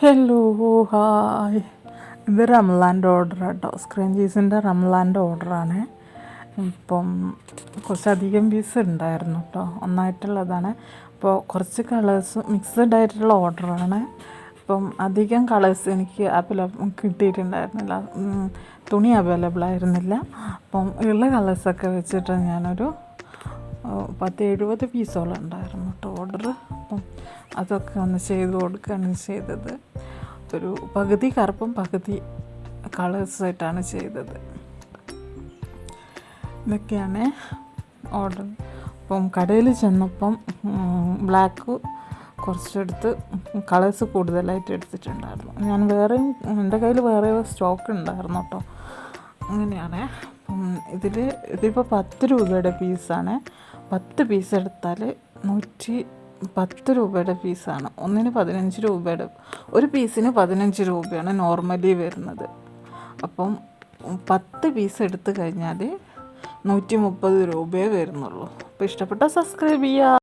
Hello, hi. ഇത് റംലാൻ്റെ order കേട്ടോ. Screen ചീസിൻ്റെ റംലാൻ്റെ ഓർഡറാണ്. ഇപ്പം കുറച്ചധികം പീസ് ഉണ്ടായിരുന്നു കേട്ടോ. ഒന്നായിട്ടുള്ളതാണ്. അപ്പോൾ കുറച്ച് കളേഴ്സ് മിക്സഡ് ആയിട്ടുള്ള ഓർഡറാണ്. അപ്പം അധികം കളേഴ്സ് എനിക്ക് കിട്ടിയിട്ടുണ്ടായിരുന്നില്ല. തുണി അവൈലബിൾ ആയിരുന്നില്ല. അപ്പം ഉള്ള കളേഴ്സൊക്കെ വെച്ചിട്ട് ഞാനൊരു 10-70 പീസോളം ഉണ്ടായിരുന്നു കേട്ടോ ഓർഡർ. അപ്പം അതൊക്കെ ഒന്ന് ചെയ്ത് കൊടുക്കുകയാണ് ചെയ്തത്. ഒരു പകുതി കറുപ്പും പകുതി കളേഴ്സായിട്ടാണ് ചെയ്തത്. ഇതൊക്കെയാണ് ഓർഡർ. അപ്പം കടയിൽ ചെന്നപ്പം ബ്ലാക്ക് കുറച്ചെടുത്ത് കളേഴ്സ് കൂടുതലായിട്ട് എടുത്തിട്ടുണ്ടായിരുന്നു. ഞാൻ വേറെയും എൻ്റെ കയ്യിൽ വേറെ സ്റ്റോക്ക് ഉണ്ടായിരുന്നു കേട്ടോ. അങ്ങനെയാണ്. ഇതിപ്പോൾ 10 രൂപയുടെ പീസാണ്. 10 പീസ് എടുത്താൽ 110 രൂപയുടെ പീസാണ്. ഒന്നിന് 15 രൂപയുടെ, ഒരു പീസിന് 15 രൂപയാണ് നോർമലി വരുന്നത്. അപ്പം 10 പീസ് എടുത്തു കഴിഞ്ഞാൽ 130 രൂപയേ വരുന്നുള്ളൂ. അപ്പോൾ ഇഷ്ടപ്പെട്ടാൽ സബ്സ്ക്രൈബ് ചെയ്യുക.